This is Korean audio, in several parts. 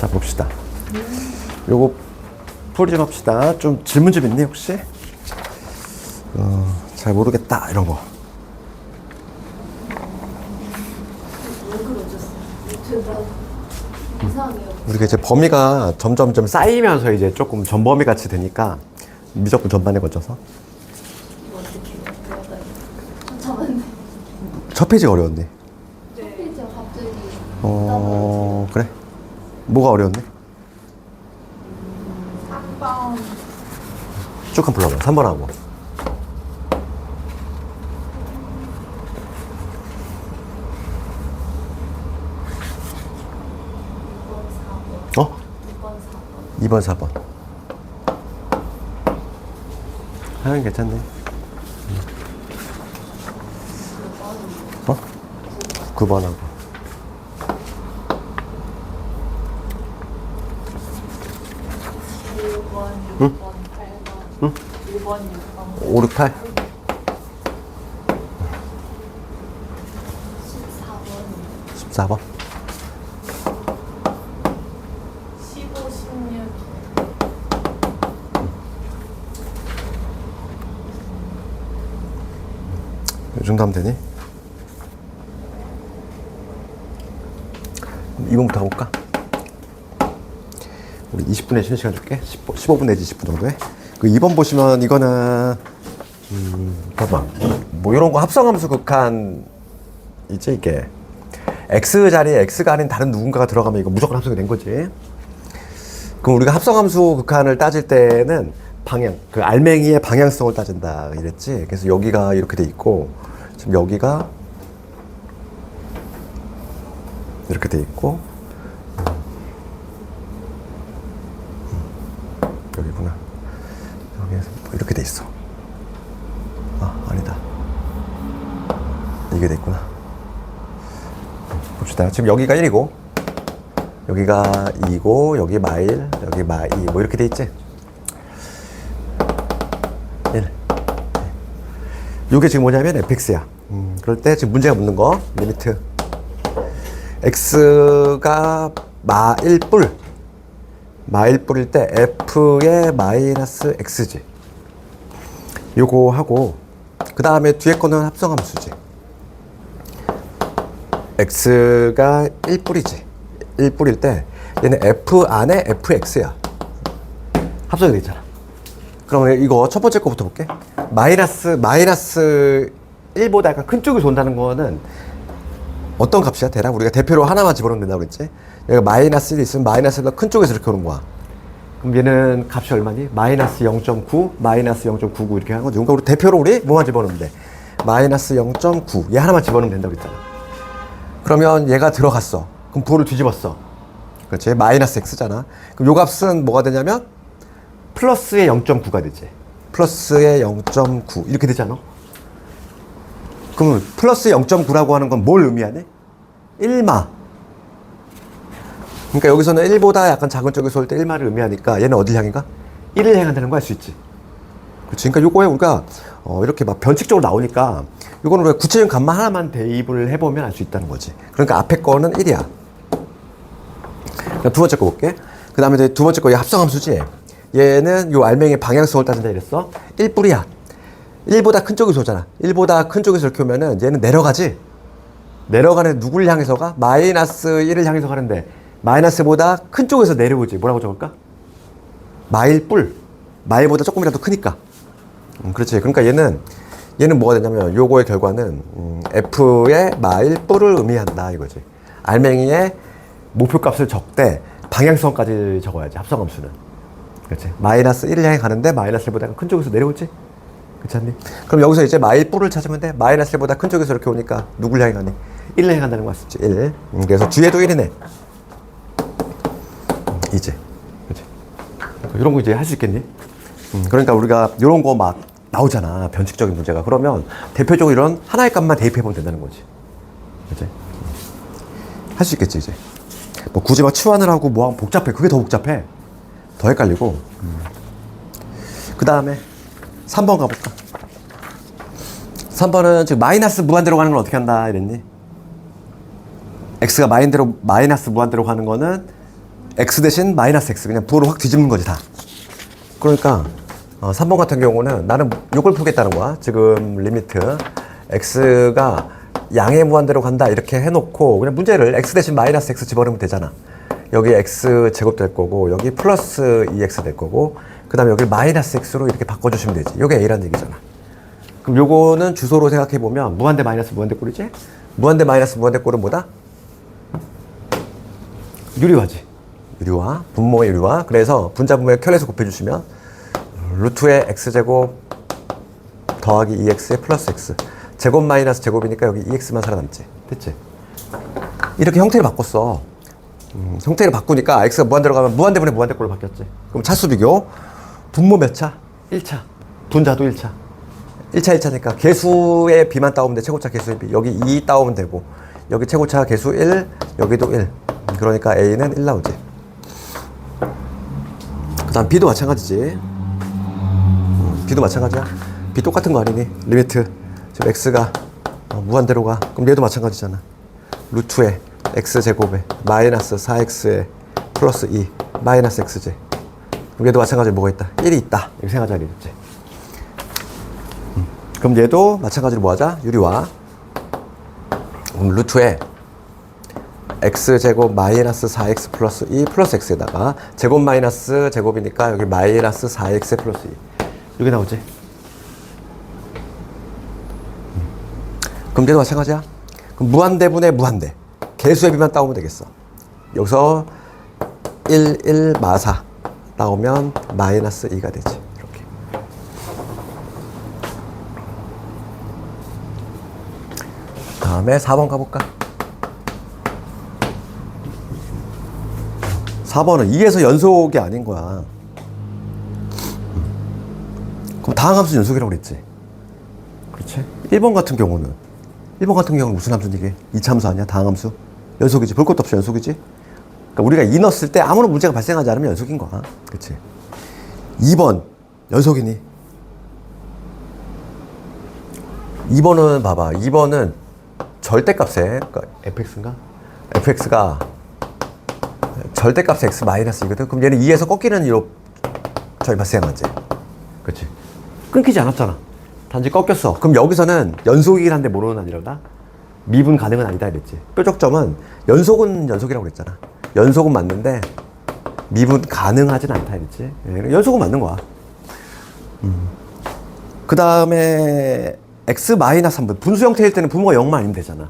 자, 봅시다. 요거 풀이 좀 합시다. 좀 질문 좀 있니, 혹시? 잘 모르겠다, 이런 거. 우리가 이제 범위가 점점점 쌓이면서 이제 조금 전범위 같이 되니까 무조건 전반에 걸쳐서. 첫 페이지가 어려웠니? 첫 페이지가 갑자기 그래? 뭐가 어려웠니? 3번 쭉 한번 불러봐. 3번 하고. 어? 2번, 4번. 하연 괜찮네. 어? 9번하고. 5번, 6번, 8번, 응? 1번, 6번, 5, 6, 8. 14번, 14번. 15, 16, 이 정도 하면 되니? 2번부터 가볼까? 우리 20분에 쉬는 시간 줄게. 15분 내지 20분 정도에. 그 2번 보시면 이거는 봐봐. 뭐 이런 거 합성함수 극한 이제 이게 x 자리에 x가 아닌 다른 누군가가 들어가면 이거 무조건 합성이 된 거지. 그럼 우리가 합성함수 극한을 따질 때는 방향, 그 알맹이의 방향성을 따진다 이랬지. 그래서 여기가 이렇게 돼 있고 지금 여기가 이렇게 돼 있고 여기구나. 여기에서 이렇게 돼 있어. 아, 아니다. 이게 돼 있구나. 봅시다. 지금 여기가 1이고 여기가 2고 여기 마일, 여기 마2 뭐 이렇게 돼 있지? 1. 이게 지금 뭐냐면 fx야. 그럴 때 지금 문제가 묻는 거 리미트 x가 마일뿔일 때 f의 마이너스 x지. 요거 하고 그 다음에 뒤에 거는 합성함수지. x가 1뿔이지. 1뿔일 때 얘는 f 안에 fx야. 합성이 돼 있잖아. 그러면 이거 첫 번째 거부터 볼게. 마이너스 1보다 약간 큰 쪽에서 온다는 거는 어떤 값이야? 대략 우리가 대표로 하나만 집어넣으면 된다고 그랬지? 여기가 마이너스 1이 있으면 마이너스 1보다 큰 쪽에서 이렇게 오는 거야. 그럼 얘는 값이 얼마니? 마이너스 0.9, 마이너스 0.99 이렇게 하는 거지. 그러니까 우리 대표로 우리 뭐만 집어넣으면 돼? 마이너스 0.9. 얘 하나만 집어넣으면 된다고 그랬잖아. 그러면 얘가 들어갔어. 그럼 부호를 뒤집었어. 그렇지? 마이너스 x잖아. 그럼 요 값은 뭐가 되냐면 플러스의 0.9가 되지. 플러스의 0.9 이렇게 되잖아. 그러면 플러스 0.9라고 하는 건 뭘 의미하네? 1마. 그러니까 여기서는 1보다 약간 작은 쪽에서 올 때 1마를 의미하니까 얘는 어딜 향인가? 1을 향한다는 거 알 수 있지. 그렇지. 그러니까 요거에 우리가 이렇게 막 변칙적으로 나오니까 요거는 우리가 구체적인 값만 하나만 대입을 해보면 알 수 있다는 거지. 그러니까 앞에 거는 1이야. 두 번째 거 볼게. 그 다음에 두 번째 거 합성함수지. 얘는 요 알맹이의 방향성을 따진다 이랬어. 1뿔이야. 1보다 큰 쪽에서 오잖아. 1보다 큰 쪽에서 이렇게 오면은 얘는 내려가지. 내려가는 누굴 향해서 가? 마이너스 1을 향해서 가는데 마이너스보다 큰 쪽에서 내려오지. 뭐라고 적을까? 마일뿔. 마일보다 조금이라도 크니까. 그렇지. 그러니까 얘는 뭐가 되냐면 요거의 결과는 f의 마일뿔을 의미한다 이거지. 알맹이의 목표값을 적되 방향성까지 적어야지. 합성함수는. 그렇지. 마이너스 1을 향해 가는데 마이너스 1보다 큰 쪽에서 내려오지. 그렇지 않니? 그럼 여기서 이제 마일뿔을 찾으면 돼. 마이너스 1보다 큰 쪽에서 이렇게 오니까 누굴 향해 가니? 1을 향해 간다는 거 맞지? 1. 그래서 뒤에도 1이네. 이제. 그렇지. 이런 거 이제 할 수 있겠니? 그러니까 우리가 이런 거 막 나오잖아. 변칙적인 문제가. 그러면 대표적으로 이런 하나의 값만 대입해보면 된다는 거지. 그렇지? 할 수 있겠지, 이제. 뭐 굳이 막 치환을 하고 뭐 하면 복잡해. 그게 더 복잡해. 더 헷갈리고. 그 다음에 3번 가볼까? 3번은 지금 마이너스 무한대로 가는 건 어떻게 한다 이랬니? x가 마이너스 무한대로 가는 거는 x 대신 마이너스 x 그냥 부호를 확 뒤집는 거지 다. 그러니까 3번 같은 경우는 나는 이걸 풀겠다는 거야. 지금 리미트 x가 양의 무한대로 간다 이렇게 해놓고 그냥 문제를 x 대신 마이너스 x 집어넣으면 되잖아. 여기 x 제곱 될 거고 여기 플러스 2x 될 거고 그 다음에 여기 마이너스 x로 이렇게 바꿔주시면 되지. 이게 a라는 얘기잖아. 그럼 요거는 주소로 생각해보면 무한대 마이너스 무한대 꼴이지? 무한대 마이너스 무한대 꼴은 뭐다? 유리화지. 유리화, 분모의 유리화. 그래서 분자 분모의 켤레에서 곱해주시면 루트의 x제곱 더하기 2x의 플러스 x 제곱 마이너스 제곱이니까 여기 2x만 살아남지. 됐지? 이렇게 형태를 바꿨어. 형태를 바꾸니까 x가 무한대로 가면 무한대분의 무한대꼴로 바뀌었지. 그럼 차수 비교. 분모 몇 차? 1차. 분자도 1차. 1차니까 개수의 b만 따오면 돼. 최고차 개수의 b. 여기 2 따오면 되고 여기 최고차 개수 1, 여기도 1. 그러니까 a는 1 나오지. 그 다음 b도 마찬가지지. b도 마찬가지야. b 똑같은 거 아니니? 리미트 지금 x가 무한대로 가. 그럼 얘도 마찬가지잖아. 루트에 x제곱에 마이너스 4x에 플러스 2 마이너스 x제. 그럼 얘도 마찬가지로 뭐가 있다? 1이 있다. 이렇게 생각하자 이랬지. 그럼 얘도 마찬가지로 뭐 하자? 유리화. 그럼 루트에 x제곱 마이너스 4x 플러스 2 플러스 x에다가 제곱 마이너스 제곱이니까 여기 마이너스 4x 플러스 2 이게 나오지? 그럼 얘도 마찬가지야. 그럼 무한대분의 무한대 개수의 비만 따오면 되겠어. 여기서 1, 1, 마사 나오면 마이너스 2가 되지. 이렇게. 다음에 4번 가볼까? 4번은 2에서 연속이 아닌 거야. 그럼 다항 함수 연속이라고 그랬지. 그렇지? 1번 같은 경우는 무슨 함수인지 이게? 2차 함수 아니야? 다항 함수? 연속이지. 볼 것도 없이 연속이지. 그러니까 우리가 2 넣었을 때 아무런 문제가 발생하지 않으면 연속인 거야. 그렇지? 2번 연속이니? 2번은 봐봐. 2번은 절대값에 그러니까 fx인가? fx가 절대값의 x 마이너스 이거든. 그럼 얘는 2에서 꺾이는 이로 저희 발생하지. 그렇지? 끊기지 않았잖아. 단지 꺾였어. 그럼 여기서는 연속이긴 한데 모노는 아니라다. 미분 가능은 아니다 이랬지. 뾰족점은 연속은 연속이라고 그랬잖아. 연속은 맞는데 미분 가능하진 않다 이랬지. 연속은 맞는 거야. 그 다음에 x 마이너스 3분 분수 형태일 때는 분모가 0만 아니면 되잖아.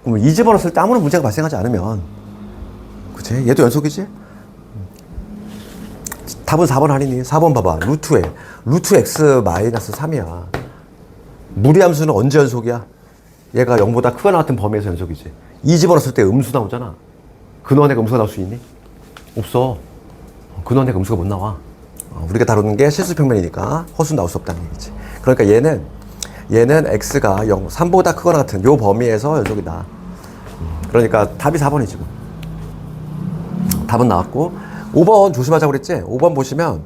그럼 이 집어넣었을 때 아무런 문제가 발생하지 않으면 그치? 얘도 연속이지? 답은 4번 아니니? 4번 봐봐. 루트 x 마이너스 3이야. 무리함수는 언제 연속이야? 얘가 0보다 크거나 같은 범위에서 연속이지. 2 집어넣었을 때 음수 나오잖아. 근원의 음수가 나올 수 있니? 없어. 근원의 음수가 못 나와. 우리가 다루는 게 실수평면이니까 허수 나올 수 없다는 얘기지. 그러니까 얘는 x가 3보다 크거나 같은 요 범위에서 연속이다. 그러니까 답이 4번이지 뭐. 답은 나왔고 5번 조심하자고 그랬지? 5번 보시면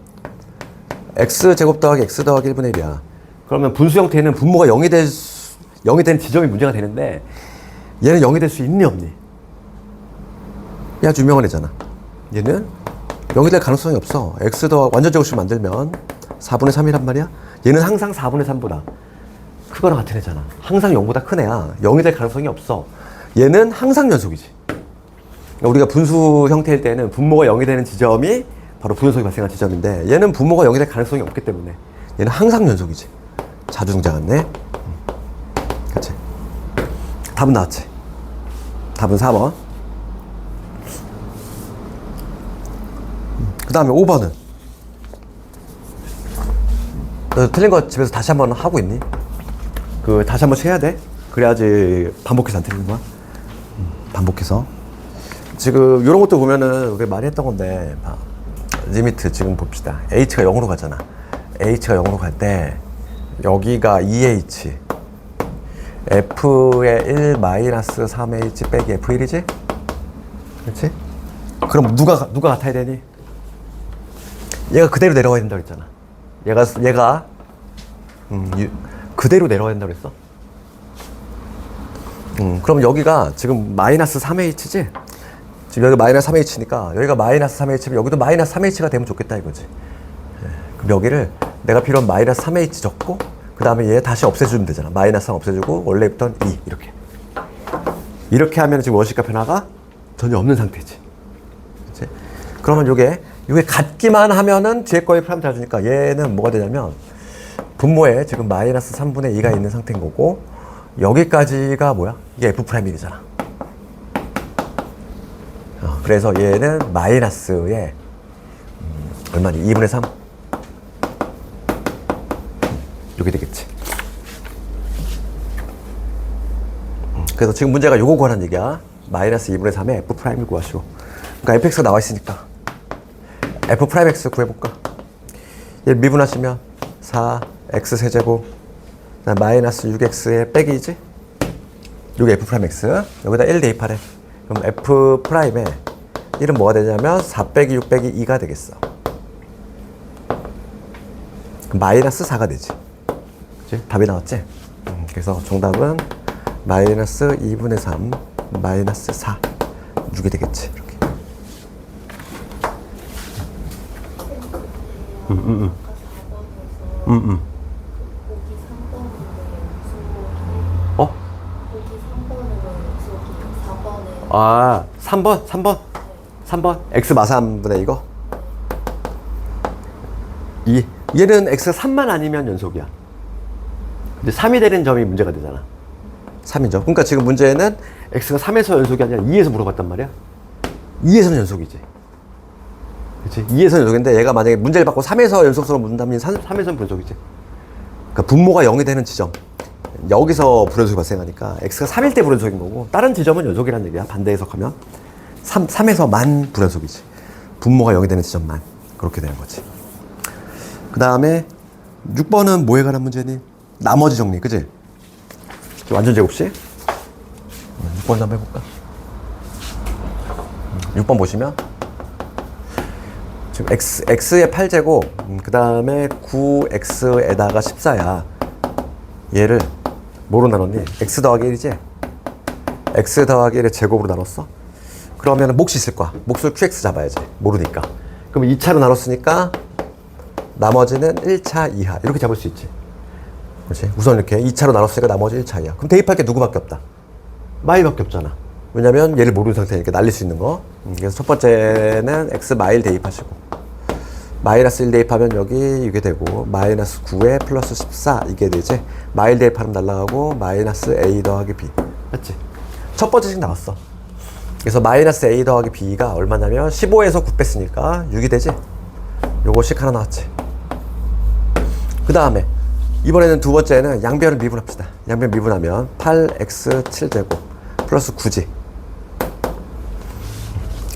x제곱 더하기 x 더하기 1분의 1이야. 그러면 분수 형태는 분모가 0이 되는 지점이 문제가 되는데 얘는 0이 될 수 있니 없니? 야 유명한 애잖아. 얘는 0이 될 가능성이 없어. x 더하기 완전 제곱식 만들면 4분의 3이란 말이야. 얘는 항상 4분의 3보다 크거나 같은 애잖아. 항상 0보다 큰 애야. 0이 될 가능성이 없어. 얘는 항상 연속이지. 우리가 분수 형태일 때는 분모가 0이 되는 지점이 바로 분연속이 발생한 지점인데 얘는 분모가 0이 될 가능성이 없기 때문에 얘는 항상 연속이지. 자주 등장했네. 그치? 답은 나왔지. 답은 4번. 그 다음에 5번은 너 틀린 거 집에서 다시 한번 하고 있니? 다시 한번 해야 돼. 그래야지 반복해서 안 틀리는 거야. 반복해서. 지금 이런 것도 보면은 우리 많이 했던 건데 리미트 지금 봅시다. h가 0으로 가잖아. h가 0으로 갈 때 여기가 2h f의 1 마이너스 3h 빼기 f1이지? 그렇지? 그럼 누가 같아야 되니? 얘가 그대로 내려와야 된다고 했잖아. 얘가 그대로 내려와야 된다고 했어. 그럼 여기가 지금 마이너스 3h지? 지금 여기 마이너스 3h니까 여기가 마이너스 3h면 여기도 마이너스 3h가 되면 좋겠다 이거지. 예. 그럼 여기를 내가 필요한 마이너스 3h 적고 그 다음에 얘 다시 없애주면 되잖아. 마이너스 3 없애주고 원래 있던 2 이렇게 하면 지금 원시가 변화가 전혀 없는 상태지. 그치? 그러면 요게 같기만 하면은 뒤에 거에 프라임 달아주니까 얘는 뭐가 되냐면 분모에 지금 마이너스 3분의 2가 있는 상태인 거고 여기까지가 뭐야? 이게 F'이잖아. 그래서 얘는 마이너스에 얼마니? 2분의 3? 이렇게 되겠지. 그래서 지금 문제가 요거 구하라는 얘기야. 마이너스 2분의 3에 F'을 구하시오. 그러니까 fx가 나와 있으니까 F'X 구해볼까? 얘를 미분하시면 4x 세제곱 마이너스 6x에 빼기지? 이게 F'X. 여기다 1 대입하래. 그럼 F'에 1은 뭐가 되냐면 4 빼기 6 빼기 2가 되겠어. 그럼 마이너스 4가 되지. 그치? 답이 나왔지? 그래서 정답은 마이너스 2분의 3 마이너스 4 6이 되겠지. 이렇게. 어? 아, 3번? x 마삼분의 이거? 얘는 x가 3만 아니면 연속이야. 근데 3이 되는 점이 문제가 되잖아. 3이죠. 그러니까 지금 문제는 x가 3에서 연속이 아니라 2에서 물어봤단 말이야. 2에서는 연속이지. 그치? 2에서는 연속인데 얘가 만약에 문제를 받고 3에서 연속성을 묻는다면 3에서는 불연속이지. 그러니까 분모가 0이 되는 지점. 여기서 불연속이 발생하니까 x가 3일 때 불연속인 거고 다른 지점은 연속이라는 얘기야. 반대 해석하면 3에서만 불연속이지. 분모가 0이 되는 지점만 그렇게 되는 거지. 그 다음에 6번은 뭐에 관한 문제니? 나머지 정리, 그치? 완전 제곱식 6번 한번 해볼까? 6번 보시면 지금 x의 8제곱 그 다음에 9x에다가 14야. 얘를 뭐로 나눴니? x 더하기 1이지? x 더하기 1의 제곱으로 나눴어? 그러면 몫이 있을 거야. 몫을 qx 잡아야지. 모르니까. 그럼 2차로 나눴으니까 나머지는 1차 이하 이렇게 잡을 수 있지. 그렇지? 우선 이렇게 2차로 나눴으니까 나머지 1차 이하. 그럼 대입할 게 누구밖에 없다? 마일밖에 없잖아. 왜냐면 얘를 모르는 상태니까 날릴 수 있는 거. 그래서 첫 번째는 x 마일 대입하시고 마이너스 1 대입하면 여기 이게 되고 마이너스 9에 플러스 14 이게 되지. 마일 대입하면 날라가고 마이너스 a 더하기 b 맞지? 첫 번째씩 나왔어. 그래서 마이너스 a 더하기 b가 얼마냐면 15에서 9 뺐으니까 6이 되지. 요거씩 하나 나왔지. 그 다음에 이번에는 두 번째는 양변을 미분합시다. 양변 미분하면 8x 7제곱 플러스 9지.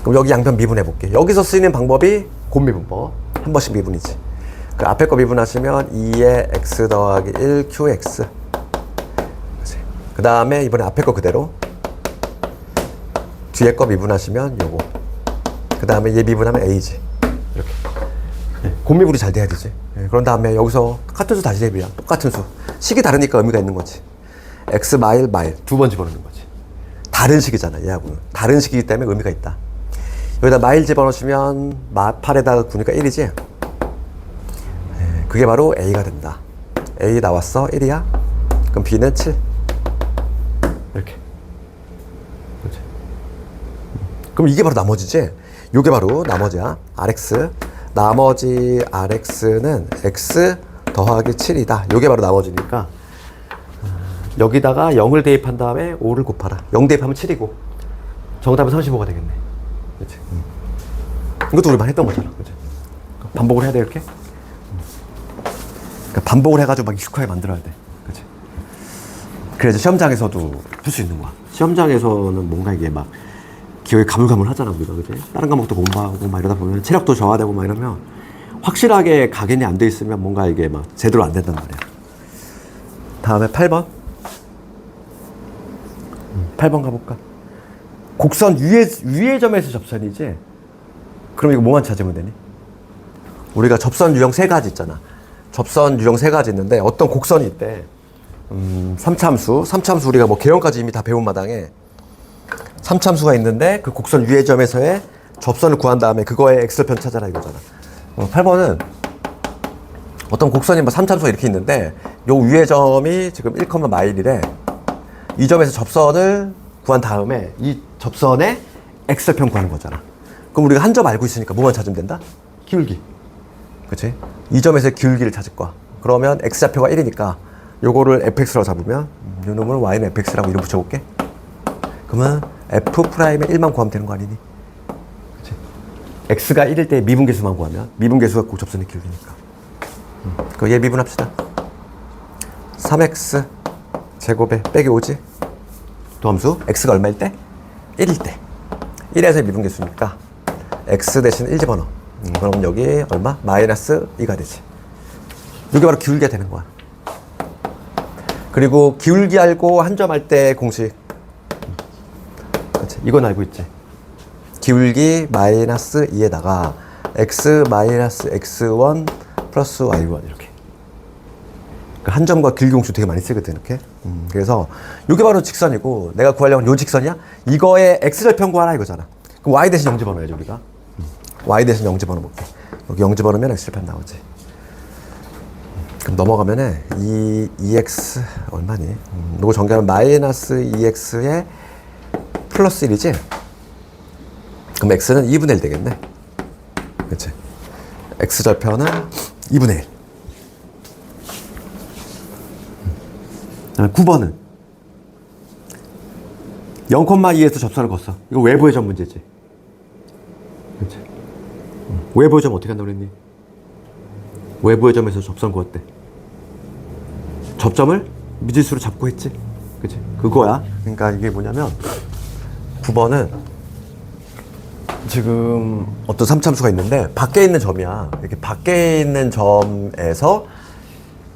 그럼 여기 양변 미분해 볼게. 여기서 쓰이는 방법이 곱미분법. 한 번씩 미분이지. 그 앞에 거 미분하시면 2의 x 더하기 1 qx. 그 다음에 이번에 앞에 거 그대로 뒤에 거 미분하시면 요거. 그 다음에 얘 미분하면 a지. 이렇게. 곱미분이 잘 돼야 되지. 그런 다음에 여기서 같은 수 다시 대비야. 똑같은 수. 식이 다르니까 의미가 있는 거지. x 마일 두 번 집어넣는 거지. 다른 식이잖아, 얘하고는. 다른 식이기 때문에 의미가 있다. 여기다 마일 집어넣으시면 8에다가 9니까 1이지. 그게 바로 a가 된다. a 나왔어. 1이야. 그럼 b는 7. 이렇게. 그렇지. 그럼 이게 바로 나머지지. 요게 바로 나머지야. rx. 나머지 rx는 x 더하기 7이다. 요게 바로 나머지니까 여기다가 0을 대입한 다음에 5를 곱하라. 0 대입하면 7이고 정답은 35가 되겠네. 그치? 이것도 우리만 했던 거잖아. 그치? 반복을 해야 돼 이렇게? 그러니까 반복을 해가지고 막 익숙하게 만들어야 돼. 그치? 그래야지 시험장에서도 풀 수 있는 거야. 시험장에서는 뭔가 이게 막 기억이 가물가물 하잖아, 우리가. 그치? 다른 과목도 공부하고 막 이러다 보면 체력도 저하되고 막 이러면 확실하게 각인이 안 돼 있으면 뭔가 이게 막 제대로 안 된단 말이야. 다음에 8번. 8번 가볼까? 곡선 위의 점에서 접선이지? 그럼 이거 뭐만 찾으면 되니? 우리가 접선 유형 3가지 있잖아. 접선 유형 3가지 있는데 어떤 곡선이 있대. 3차함수 우리가 뭐 개형까지 이미 다 배운 마당에 3참수가 있는데 그 곡선 위의 점에서의 접선을 구한 다음에 그거의 x편 찾아라 이거잖아. 8번은 어떤 곡선이 뭐 3참수가 이렇게 있는데 요 위의 점이 지금 1, 마일이래. 이 점에서 접선을 구한 다음에 이 접선의 x편 구하는 거잖아. 그럼 우리가 한 점 알고 있으니까 뭐만 찾으면 된다? 기울기. 그치? 이 점에서 기울기를 찾을 거야. 그러면 x좌표가 1이니까 요거를 fx라고 잡으면 요 놈을 y는 fx라고 이름 붙여볼게. 그러면 f'의 1만 구하면 되는 거 아니니? 그치? x가 1일 때 미분계수만 구하면 미분계수가 꼭 접선의 기울기니까. 그럼 얘 미분합시다. 3x 제곱에 빼기 5지? 도함수 x가 얼마일 때? 1일 때. 1에서 미분계수니까 x 대신 1 집어넣어. 그럼 여기 얼마? 마이너스 2가 되지. 이게 바로 기울기가 되는 거야. 그리고 기울기 알고 한 점 할 때 공식. 그렇지? 이건 알고 있지. 기울기 마이너스 2에다가 x 마이너스 x1 플러스 y1 이렇게. 한 점과 길기 공식 되게 많이 쓰거든 이렇게. 그래서 이게 바로 직선이고 내가 구하려고 하는 요 직선이야? 이거의 x절편 구하라 이거잖아. 그럼 y 대신 0 집어넣어야지 우리가. y 대신 0 집어넣어 볼게. 여기 0 집어넣으면 x절편 나오지. 그럼 넘어가면은 2x 얼마니? 이거 전개하면 마이너스 2x에 플러스 1이지? 그럼 x는 2분의 1 되겠네. 그치? x절편은 2분의 1. 9번은 0,2에서 접선을 걷어. 이거 외부의 점 문제지. 그치? 외부의 점 어떻게 한다고 그랬니? 외부의 점에서 접선 그었대. 접점을 미지수로 잡고 했지. 그치? 그거야. 그러니까 이게 뭐냐면 9번은 지금 어떤 3참수가 있는데 밖에 있는 점이야. 이렇게 밖에 있는 점에서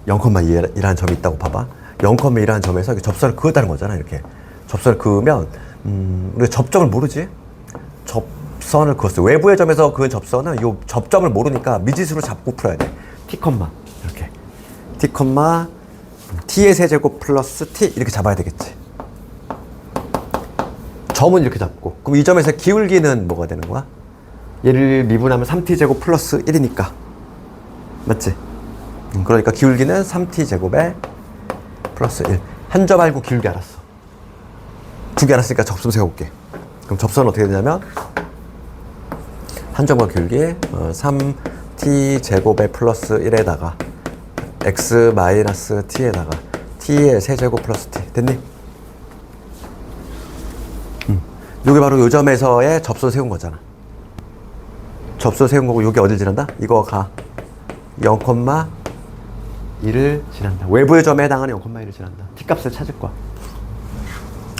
0,2라는 점이 있다고 봐봐. 0,2라는 점에서 이렇게 접선을 그었다는 거잖아. 이렇게 접선을 그으면 우리가 접점을 모르지. 접선을 그었어. 외부의 점에서 그은 접선은 이 접점을 모르니까 미지수로 잡고 풀어야 돼. t, 이렇게 t, t의 세제곱 플러스 t 이렇게 잡아야 되겠지. 점은 이렇게 잡고 그럼 이 점에서 기울기는 뭐가 되는 거야? 얘를 미분하면 3t 제곱 플러스 1이니까 맞지? 그러니까 기울기는 3t 제곱에 플러스 1. 한 점 알고 기울기 알았어. 두 개 알았으니까 접선 세워볼게. 그럼 접선은 어떻게 되냐면 한 점과 기울기 3t 제곱에 플러스 1에다가 x 마이너스 t에다가 t의 세제곱 플러스 t 됐니? 요게 바로 요 점에서의 접선 세운 거잖아. 접선 세운 거고 요게 어딜 지난다? 이거가 0,1을 지난다. 외부의 점에 해당하는 0,1을 지난다. t값을 찾을 거야.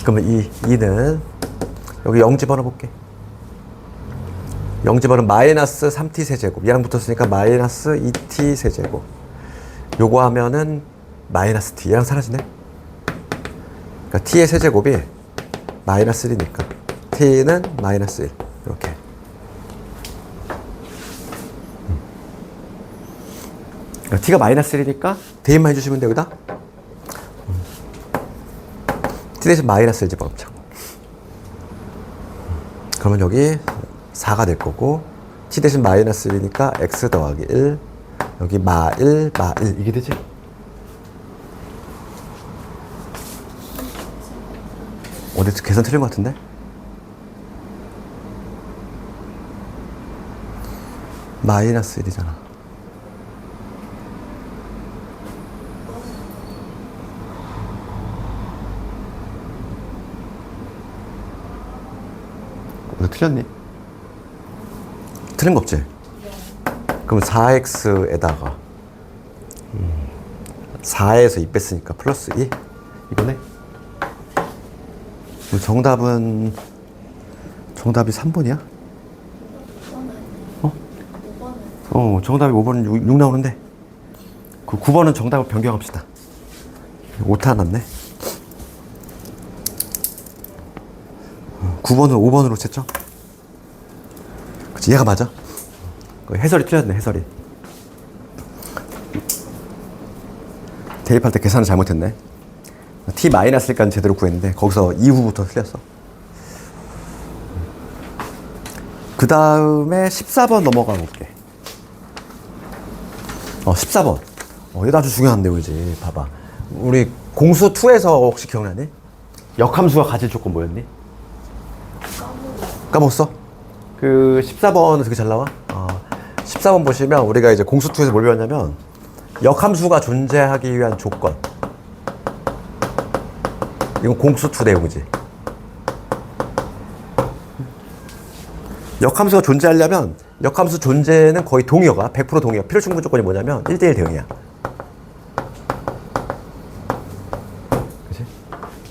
그러면 2는 여기 0 집어넣어 볼게. 0 집어넣으면 마이너스 3t 세제곱. 얘랑 붙었으니까 마이너스 2t 세제곱. 요거 하면은 마이너스 t. 얘랑 사라지네. 그러니까 t의 세제곱이 마이너스 1이니까 t는 마이너스 1. 이렇게. 그러니까 t가 마이너스 1이니까 대입만 해주시면 돼, 여기다. t 대신 마이너스 1 집어넣자. 그러면 여기 4가 될 거고 t 대신 마이너스 1이니까 x 더하기 1 여기 마 1 이게 되지? 어디 계산 틀린 것 같은데? 마이너스 1이잖아. 어디 틀렸니? 틀린 거 없지? 그럼 4x에다가 4에서 2 뺐으니까 플러스 2 이거네? 정답이 3번이야? 정답이 5번은 6 나오는데 그 9번은 정답을 변경합시다. 오타 났네. 9번은 5번으로 쳤죠? 그치, 얘가 맞아. 해설이 틀렸네, 해설이. 대입할 때 계산을 잘못했네. t-1까지 제대로 구했는데 거기서 이후부터 틀렸어. 그 다음에 14번 넘어가 볼게. 14번. 이거 아주 중요한 내용이지. 봐봐. 우리 공수 2에서 혹시 기억나니? 역함수가 가질 조건 뭐였니? 까먹었어? 그 14번은 되게 잘 나와? 14번 보시면 우리가 이제 공수 2에서 뭘 배웠냐면 역함수가 존재하기 위한 조건. 이건 공수 2 내용이지. 역함수가 존재하려면 역함수 존재는 거의 동의어가 100% 동의어. 필요 충분 조건이 뭐냐면 1대1 대응이야. 그치?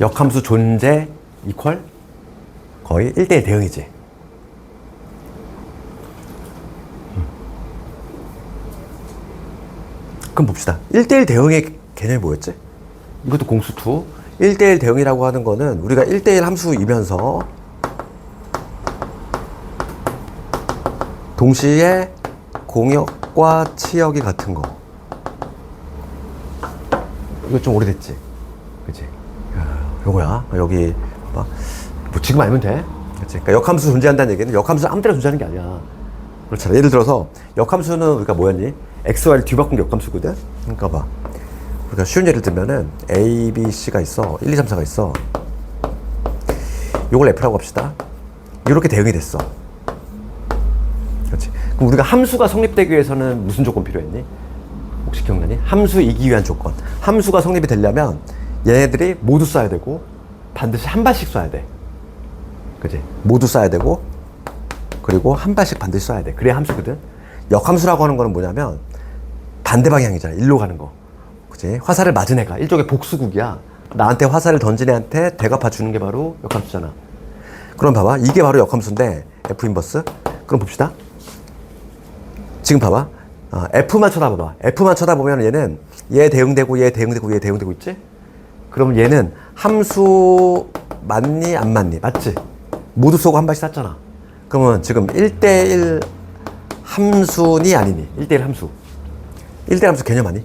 역함수 존재 이퀄 거의 1대1 대응이지. 그럼 봅시다. 1대1 대응의 개념이 뭐였지? 이것도 공수 2. 1대1 대응이라고 하는 거는 우리가 1대1 함수이면서 동시에 공역과 치역이 같은 거. 이거 좀 오래됐지? 그치? 요거야. 여기, 뭐 지금 알면 돼. 그치? 그러니까 역함수 존재한다는 얘기는 역함수 아무 때나 존재하는 게 아니야. 그렇잖아. 예를 들어서 역함수는 우리가 뭐였니? x, y를 뒤바꾼 게 역함수거든? 그러니까 봐. 우리가 쉬운 예를 들면은 a, b, c가 있어. 1, 2, 3, 4가 있어. 요걸 f라고 합시다. 이렇게 대응이 됐어. 그렇지. 그럼 우리가 함수가 성립되기 위해서는 무슨 조건 필요했니? 혹시 기억나니? 함수이기 위한 조건. 함수가 성립이 되려면 얘네들이 모두 써야 되고 반드시 한 발씩 써야 돼. 그치? 모두 써야 되고 그리고 한 발씩 반드시 써야 돼. 그래야 함수거든. 역함수라고 하는 거는 뭐냐면 반대 방향이잖아. 일로 가는 거. 그치? 화살을 맞은 애가 일종의 복수국이야. 나한테 화살을 던진 애한테 대갚아 주는 게 바로 역함수잖아. 그럼 봐봐. 이게 바로 역함수인데 F 인버스. 그럼 봅시다. 지금 봐봐. F만 쳐다봐봐. F만 쳐다보면 얘는 얘 대응되고 얘 대응되고 얘 대응되고 있지? 그러면 얘는 함수 맞니 안 맞니? 맞지? 모두 쏘고 한 발씩 쐈잖아. 그러면 지금 1대1 함수니 아니니? 1대1 함수. 1대1 함수 개념 아니?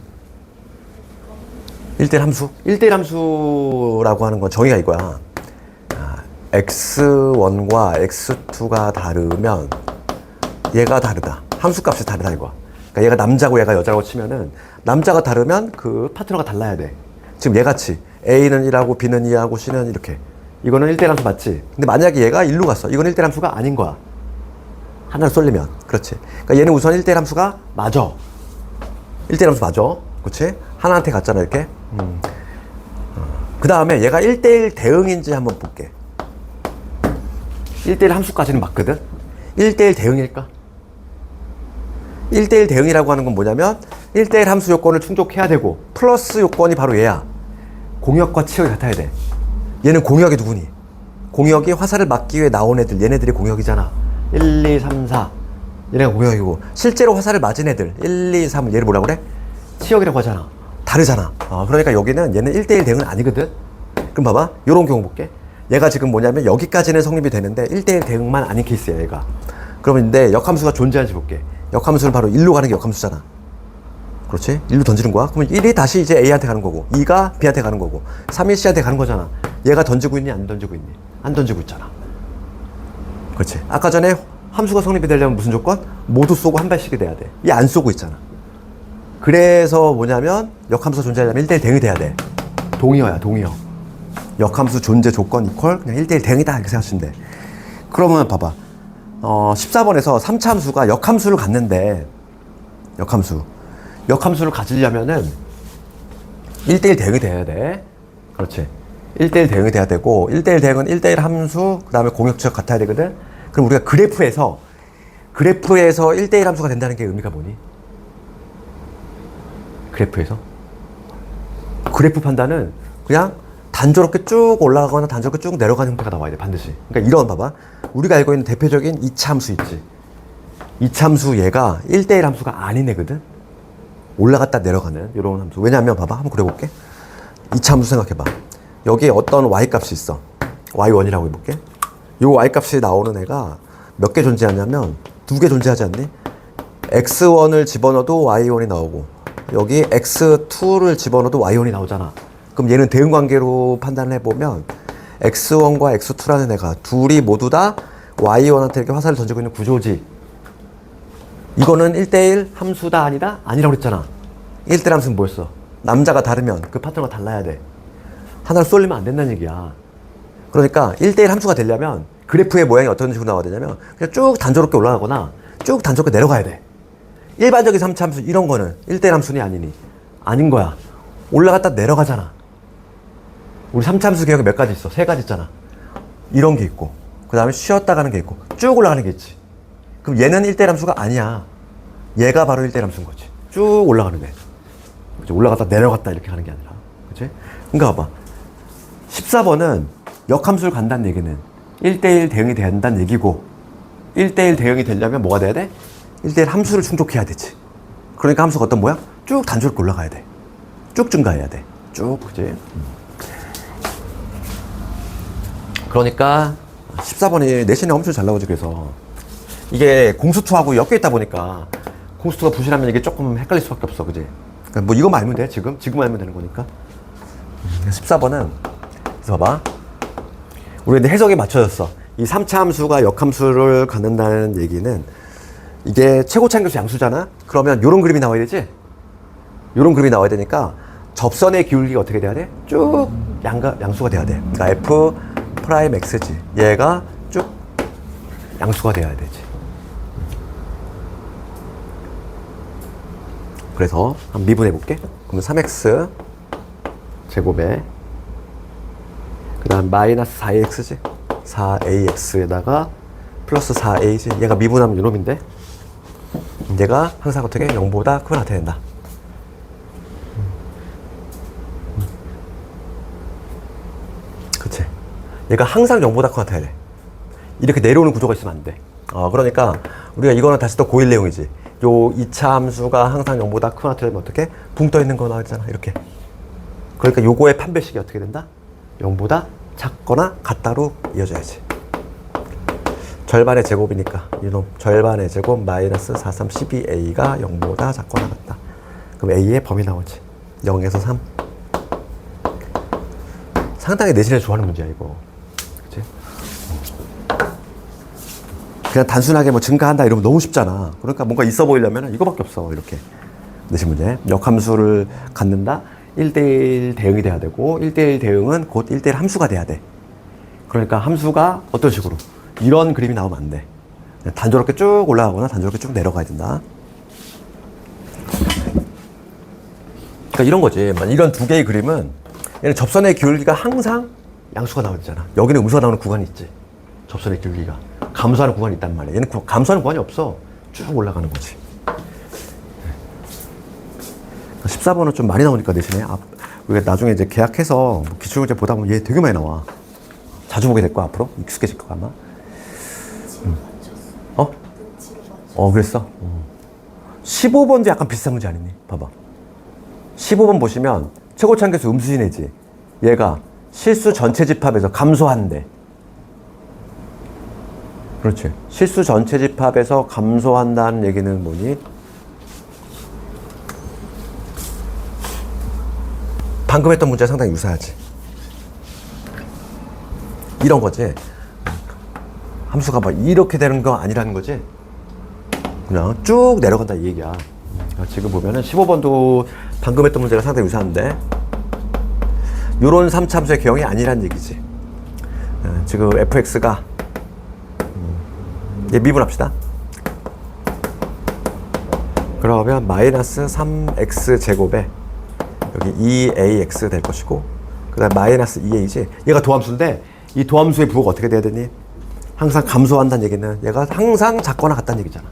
1대1 함수? 1대1 함수라고 하는 건 정의가 이거야. x1과 x2가 다르면 얘가 다르다. 함수값이 다르다 이거야. 그러니까 얘가 남자고 얘가 여자라고 치면은 남자가 다르면 그 파트너가 달라야 돼. 지금 얘같이 A는 1하고 B는 2하고 C는 이렇게. 이거는 1대1 함수 맞지? 근데 만약에 얘가 1로 갔어. 이건 1대1 함수가 아닌 거야. 하나를 쏠리면. 그렇지. 그러니까 얘는 우선 1대1 함수가 맞아. 1대1 함수 맞아. 그렇지? 하나한테 갔잖아 이렇게. 그 다음에 얘가 1대1 대응인지 한번 볼게. 1대1 함수까지는 맞거든? 1대1 대응일까? 1대1 대응이라고 하는 건 뭐냐면 1대1 함수 요건을 충족해야 되고 플러스 요건이 바로 얘야. 공역과 치역이 같아야 돼. 얘는 공역이 누구니? 공역이 화살을 맞기 위해 나온 애들. 얘네들이 공역이잖아. 1, 2, 3, 4. 얘네가 공역이고 실제로 화살을 맞은 애들 1, 2, 3 얘를 뭐라고 그래? 치역이라고 하잖아. 다르잖아. 그러니까 여기는 얘는 1대1 대응은 아니거든? 그럼 봐봐. 요런 경우 볼게. 얘가 지금 뭐냐면 여기까지는 성립이 되는데 1대1 대응만 아닌 케이스야 얘가. 그러면 근데 역함수가 존재하는지 볼게. 역함수는 바로 1로 가는 게 역함수잖아. 그렇지? 1로 던지는 거야. 그러면 1이 다시 이제 A한테 가는 거고 2가 B한테 가는 거고 3이 C한테 가는 거잖아. 얘가 던지고 있니? 안 던지고 있니? 안 던지고 있잖아. 그렇지? 아까 전에 함수가 성립이 되려면 무슨 조건? 모두 쏘고 한 발씩이 돼야 돼. 얘 안 쏘고 있잖아. 그래서 뭐냐면 역함수가 존재하려면 1대1 대응이 돼야 돼. 동의어야 동의어. 역함수 존재 조건 이퀄 그냥 1대1 대응이다 이렇게 생각하시면 돼. 그러면 봐봐. 14번에서 3차 함수가 역함수를 갖는데 역함수를 가지려면은 1대1 대응이 돼야 돼. 그렇지. 1대1 대응이 돼야 되고 1대1 대응은 1대1 함수 그 다음에 공역치역 같아야 되거든. 그럼 우리가 그래프에서 1대1 함수가 된다는 게 의미가 뭐니? 그래프에서? 그래프 판단은 그냥 단조롭게 쭉 올라가거나 단조롭게 쭉 내려가는 형태가 나와야 돼 반드시. 그러니까 이런 봐봐. 우리가 알고 있는 대표적인 2차 함수 있지. 2차 함수 얘가 1대1 함수가 아닌 애거든. 올라갔다 내려가는 이런 함수. 왜냐하면 봐봐. 한번 그려볼게. 2차 함수 생각해봐. 여기에 어떤 y값이 있어. y1이라고 해볼게. 요 y값이 나오는 애가 몇 개 존재하냐면 2개 존재하지 않니? x1을 집어넣어도 y1이 나오고 여기 x2를 집어넣어도 y1이 나오잖아. 그럼 얘는 대응관계로 판단을 해보면 x1과 x2라는 애가 둘이 모두 다 y1한테 이렇게 화살을 던지고 있는 구조지. 이거는 1대1 함수다 아니다? 아니라고 그랬잖아. 1대1 함수는 뭐였어? 남자가 다르면 그 파트너가 달라야 돼. 하나를 쏠리면 안 된다는 얘기야. 그러니까 1대1 함수가 되려면 그래프의 모양이 어떤 식으로 나와야 되냐면 그냥 쭉 단조롭게 올라가거나 쭉 단조롭게 내려가야 돼. 일반적인 3차 함수 이런 거는 1대1 함수니 아니니? 아닌 거야. 올라갔다 내려가잖아. 우리 3차 함수 개혁이 몇 가지 있어? 3가지 있잖아. 이런 게 있고 그 다음에 쉬었다 가는 게 있고 쭉 올라가는 게 있지. 그럼 얘는 1대1 함수가 아니야. 얘가 바로 1대1 함수인 거지. 쭉 올라가는 애. 그치? 올라갔다 내려갔다 이렇게 가는 게 아니라. 그치? 그러니까 봐봐. 14번은 역함수를 간다는 얘기는 1대1 대응이 된다는 얘기고 1대1 대응이 되려면 뭐가 돼야 돼? 1대1 함수를 충족해야 되지. 그러니까 함수가 어떤 모양? 쭉 단조롭게 올라가야 돼. 쭉 증가해야 돼. 쭉, 그치? 그러니까 14번이 내신에 엄청 잘 나오지. 그래서 이게 공수투하고 엮여 있다 보니까 공수투가 부실하면 이게 조금 헷갈릴 수밖에 없어. 그지? 그러니까 뭐 이거만 알면 돼. 지금 알면 되는 거니까. 14번은 그래서 봐봐. 우리 해석이 맞춰졌어. 이 3차 함수가 역함수를 갖는다는 얘기는 이게 최고 차항교수 양수잖아. 그러면 요런 그림이 나와야 되지. 요런 그림이 나와야 되니까 접선의 기울기가 어떻게 돼야 돼? 쭉 양수가 돼야 돼. 그러니까 f 프라임 x지. 얘가 쭉 양수가 돼야 되지. 그래서 한번 미분해 볼게. 그러면 3x 제곱에 그 다음 마이너스 4ax지. 4ax에다가 플러스 4a지. 얘가 미분하면 이놈인데 얘가 항상 어떻게 0보다 크거나 같아야 된다. 그치? 얘가 항상 0보다 크거나 같아야 돼. 이렇게 내려오는 구조가 있으면 안 돼. 그러니까 우리가 이거는 다시 또 고일 내용이지. 요 2차 함수가 항상 0보다 크거나 같으면 어떻게? 붕 떠 있는 거 나왔잖아. 이렇게. 그러니까 요거의 판별식이 어떻게 된다? 0보다 작거나 같다로 이어져야지. 절반의 제곱이니까 이놈 절반의 제곱 마이너스 4, 3, 12a가 0보다 작거나 같다. 그럼 a의 범위 나오지. 0에서 3. 상당히 내신을 좋아하는 문제야 이거. 그치? 그냥 단순하게 뭐 증가한다 이러면 너무 쉽잖아. 그러니까 뭔가 있어 보이려면 이거밖에 없어. 이렇게 내신 문제. 역함수를 갖는다. 1대1 대응이 돼야 되고 1대1 대응은 곧 1대1 함수가 돼야 돼. 그러니까 함수가 어떤 식으로 이런 그림이 나오면 안 돼. 단조롭게 쭉 올라가거나 단조롭게 쭉 내려가야 된다. 그러니까 이런 거지. 이런 두 개의 그림은 얘는 접선의 기울기가 항상 양수가 나오잖아. 여기는 음수가 나오는 구간이 있지. 접선의 기울기가 감소하는 구간이 있단 말이야. 얘는 감소하는 구간이 없어. 쭉 올라가는 거지. 14번은 좀 많이 나오니까 대신에 우리가 나중에 이제 계약해서 기출문제 보다 보면 얘 되게 많이 나와. 자주 보게 될 거야. 앞으로 익숙해질 거야 아마. 그랬어? 15번도 약간 비슷한 문제 아니니? 봐봐. 15번 보시면 최고 차항교수 음수진이지. 얘가 실수 전체 집합에서 감소한대. 그렇지. 실수 전체 집합에서 감소한다는 얘기는 뭐니? 방금 했던 문제와 상당히 유사하지. 이런 거지. 함수가 막 이렇게 되는 거 아니라는 거지. 그냥 쭉 내려간다 이 얘기야. 지금 보면은 15번도 방금 했던 문제가 상당히 유사한데 요런 3차 함수의 개형이 아니란 얘기지. 지금 fx가 얘 미분합시다. 그러면 마이너스 3x 제곱에 여기 2ax 될 것이고 그 다음 마이너스 2a지. 얘가 도함수인데 이 도함수의 부호가 어떻게 돼야 되니? 항상 감소한다는 얘기는 얘가 항상 작거나 같다는 얘기잖아.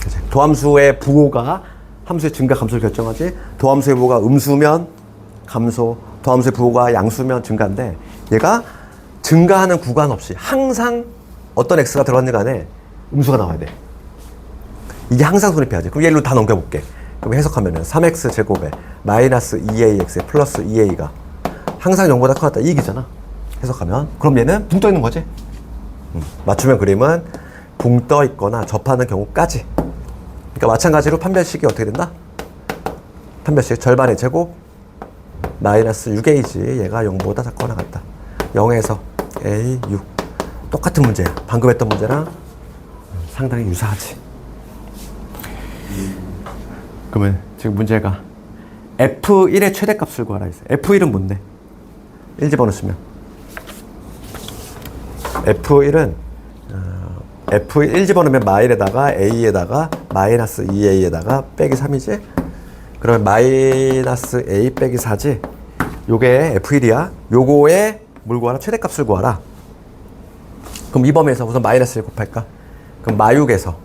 그치? 도함수의 부호가 함수의 증가 감소를 결정하지. 도함수의 부호가 음수면 감소, 도함수의 부호가 양수면 증가인데 얘가 증가하는 구간 없이 항상 어떤 x가 들어갔는 간에 음수가 나와야 돼. 이게 항상 성립해야지. 그럼 얘로 다 넘겨볼게. 그럼 해석하면은 3x 제곱에 마이너스 2ax 플러스 2a가 항상 0보다 커졌다 이 얘기잖아. 해석하면. 그럼 얘는 붕 떠 있는 거지. 맞추면 그림은 붕 떠 있거나 접하는 경우까지. 그러니까 마찬가지로 판별식이 어떻게 된다? 판별식 절반의 제곱 마이너스 6a지. 얘가 0보다 작거나 같다. 0에서 a 6. 똑같은 문제야. 방금 했던 문제랑 상당히 유사하지. 그러면 지금 문제가 F1의 최대값을 구하라 했어요. F1은 뭔데? 1 집어넣으시면 F1은 F1 1 집어넣으면 마일에다가 A에다가 마이너스 2A에다가 빼기 3이지? 그러면 마이너스 A 빼기 4지? 요게 F1이야. 요거에 뭘 구하라? 최대값을 구하라. 그럼 이 범위에서 우선 마이너스 1 곱할까? 그럼 마육에서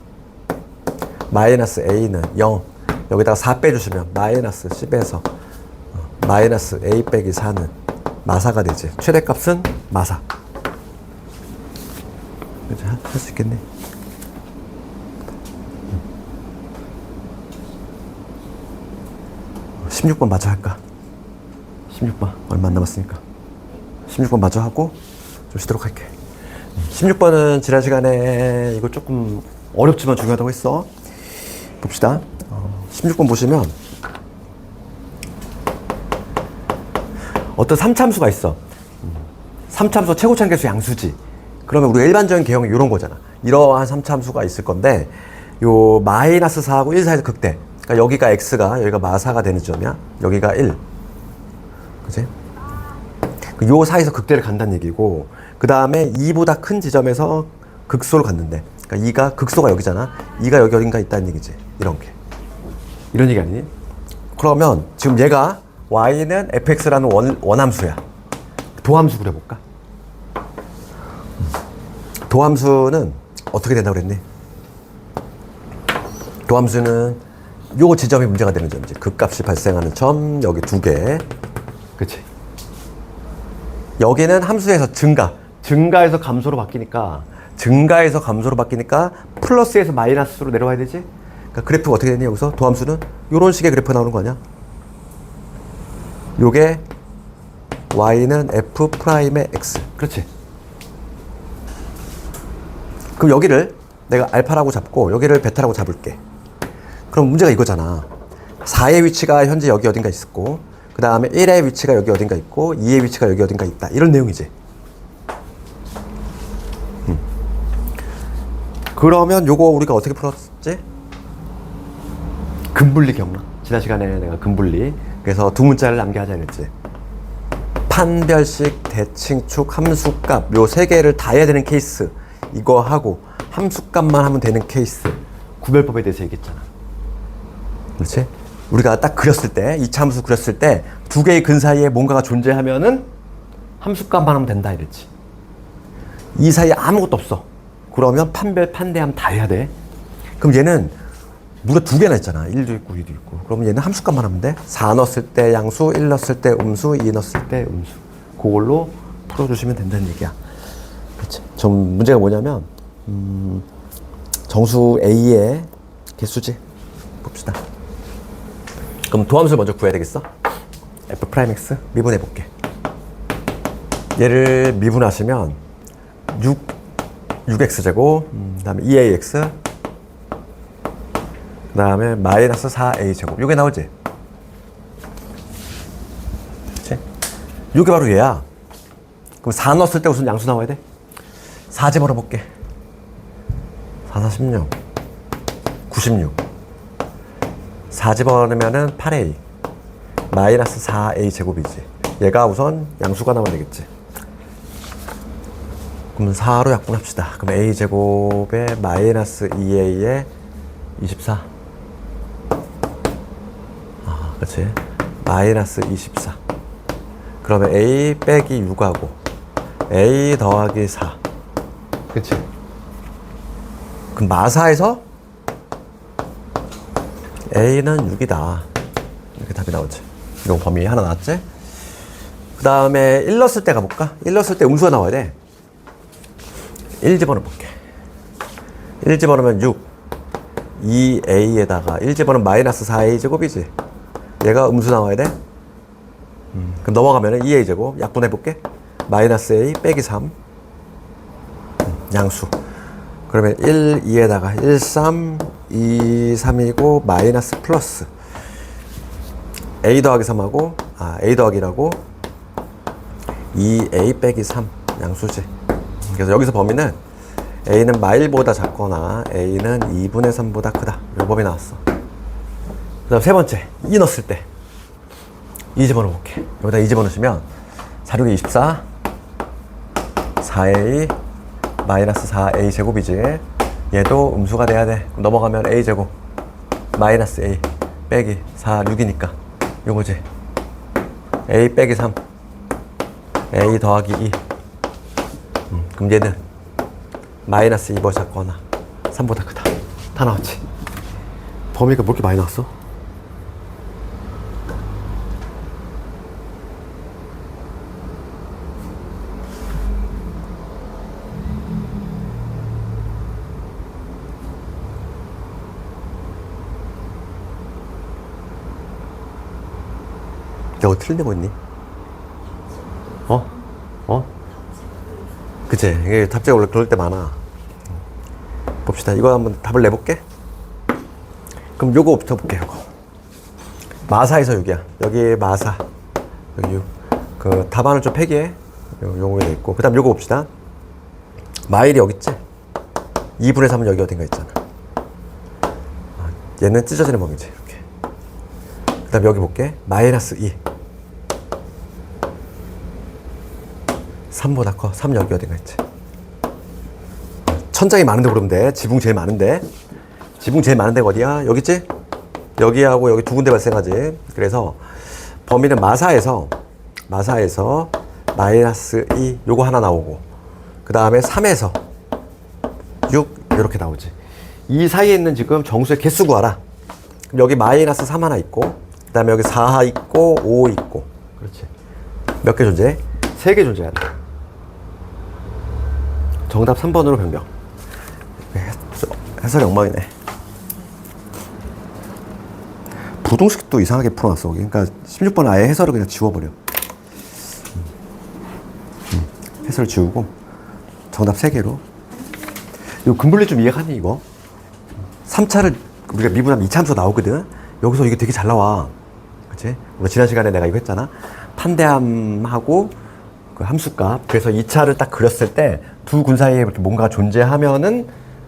마이너스 A는 0. 여기다가 4 빼주시면 마이너스 10에서 마이너스 A 빼기 4는 마사가 되지. 최대값은 마사. 그치? 할 수 있겠네. 음. 16번 마저 할까? 16번 얼마 안 남았으니까 16번 마저 하고 좀 쉬도록 할게. 16번은 지난 시간에 이거 조금 어렵지만 중요하다고 했어. 봅시다. 16번 보시면 어떤 3참수가 있어. 3참수 최고차계수 양수지. 그러면 우리가 일반적인 개형이 이런 거잖아. 이러한 3참수가 있을 건데 요 마이너스 4하고 1 사이에서 극대. 그러니까 여기가 x가 여기가 마사가 되는 점이야. 여기가 1. 그치? 요 사이에서 극대를 간다는 얘기고 그 다음에 2보다 큰 지점에서 극소로 갔는데 그러니까 2가 극소가 여기잖아. 2가 여기 어딘가 있다는 얘기지. 이런 게. 이런 얘기 아니니? 그러면 지금 얘가 y는 fx라는 원함수야. 도함수 그려볼까? 도함수는 어떻게 된다고 그랬니? 도함수는 요 지점이 문제가 되는 점이지. 극값이 발생하는 점 여기 2개. 그치? 여기는 함수에서 증가에서 감소로 바뀌니까 플러스에서 마이너스로 내려와야 되지? 그러니까 그래프가 어떻게 되니 여기서 도함수는 요런 식의 그래프 나오는 거 아니야? 요게 y는 f'의 x. 그렇지? 그럼 여기를 내가 알파라고 잡고 여기를 베타라고 잡을게. 그럼 문제가 이거잖아. 4의 위치가 현재 여기 어딘가 있었고 그 다음에 1의 위치가 여기 어딘가 있고 2의 위치가 여기 어딘가 있다. 이런 내용이지. 그러면 요거 우리가 어떻게 풀었지? 근분리 기억나? 지난 시간에 내가 근분리 그래서 두 문자를 남겨하자 그랬지. 판별식, 대칭축, 함수값 요 세 개를 다 해야 되는 케이스 이거 하고 함수값만 하면 되는 케이스 구별법에 대해서 얘기했잖아. 그렇지? 우리가 딱 그렸을 때 2차 함수 그렸을 때 두 개의 근 사이에 뭔가가 존재하면은 함수값만 하면 된다 이랬지. 이 사이에 아무것도 없어. 그러면 판별, 판대함 다 해야 돼. 그럼 얘는 무려 2개나 있잖아. 1도 있고 2도 있고. 그러면 얘는 함수값만 하면 돼. 4 넣었을 때 양수, 1 넣었을 때 음수, 2 넣었을 때 음수. 그걸로 풀어주시면 된다는 얘기야. 그렇지. 좀 문제가 뭐냐면 정수 A의 개수지. 봅시다. 그럼 도함수를 먼저 구해야 되겠어? f'x 미분해 볼게. 얘를 미분하시면 6x제곱 그 다음에 2ax 그 다음에 마이너스 4a제곱 요게 나오지? 그치? 요게 바로 얘야. 그럼 4 넣었을 때 무슨 양수 나와야 돼? 4 집어넣어볼게. 4, 4, 16 96 4 집어넣으면은 8a 마이너스 4a 제곱이지. 얘가 우선 양수가 나와야 되겠지. 그럼 4로 약분합시다. 그럼 a 제곱에 마이너스 2a에 24. 아, 그렇지. 마이너스 24. 그러면 a 빼기 6하고 a 더하기 4. 그치? 그럼 마사에서 a는 6이다. 이렇게 답이 나오지. 이거 범위 하나 나왔지? 그 다음에 1 넣었을 때 가볼까? 1 넣었을 때 음수가 나와야 돼. 1 집어넣어 볼게. 1 집어넣으면 6. 2a에다가 1 집어넣으면 마이너스 4a 제곱이지. 얘가 음수 나와야 돼. 그럼 넘어가면 2a 제곱 약분해 볼게. 마이너스 a 빼기 3. 양수. 그러면 1, 2에다가 1, 3, 2, 3이고 마이너스 플러스 a 더하기 3하고 a 더하기라고 2a 빼기 3 양수지. 그래서 여기서 범위는 A는 마일보다 작거나 A는 2분의 3보다 크다. 이 범위 나왔어. 그 다음 세 번째, 2 넣었을 때 2 집어넣어볼게. 여기다 2 집어넣으시면 4, 6, 24 4A 마이너스 4A 제곱이지. 얘도 음수가 돼야 돼. 넘어가면 A 제곱 마이너스 A 빼기 4, 6이니까 요거지. A 빼기 3 A 더하기 2 그럼 얘는 마이너스 2보다 작거나 3보다 크다. 다 나왔지. 범위가 뭐 이렇게 많이 나왔어? 야, 틀린 데 뭐 있니? 어? 어? 그치? 이게 답지가 원래 그럴 때 많아. 봅시다. 이거 한번 답을 내볼게. 그럼 요거부터 볼게요. 요거. 마사에서 6이야. 여기 마사. 여기 6. 그 답안을 좀 폐기해. 요거에 돼 있고. 그 다음 요거 봅시다. 마일이 여기 있지? 2분의 3은 여기 어딘가 있잖아. 얘는 찢어지는 범위지. 이렇게. 그 다음 여기 볼게. 마이너스 2. 3보다 커. 3 여기 어딘가 있지. 천장이 많은데 그러면 돼. 지붕 제일 많은데. 지붕 제일 많은 데가 어디야? 여기 있지? 여기하고 여기 두 군데 발생하지. 그래서 범위는 마사에서 마이너스 2 요거 하나 나오고 그 다음에 3에서 6 이렇게 나오지. 이 사이에 있는 지금 정수의 개수 구하라. 그럼 여기 마이너스 3 하나 있고 그 다음에 여기 4 있고 5 있고 그렇지. 몇 개 존재해? 3개 존재해야 돼. 정답 3번으로 변경. 해설이 엉망이네. 부동식도 이상하게 풀어놨어. 그러니까 16번 아예 해설을 그냥 지워버려. 해설 지우고 정답 3개로. 이거 근분리 좀 이해가니 이거? 3차를 우리가 미분하면 2차 함수 나오거든. 여기서 이게 되게 잘 나와. 그치? 우리 지난 시간에 내가 이거 했잖아. 판대함하고 그 함수값. 그래서 2차를 딱 그렸을 때 두 군 사이에 이렇게 뭔가 존재하면은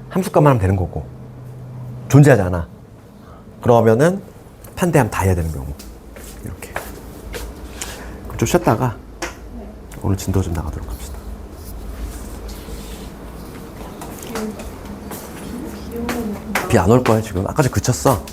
함수값만 하면 되는 거고. 존재하지 않아. 그러면은 판대함 다 해야 되는 경우. 이렇게. 그럼 좀 쉬었다가 오늘 진도 좀 나가도록 합시다. 비 안 올 거야 지금. 아까 전 그쳤어.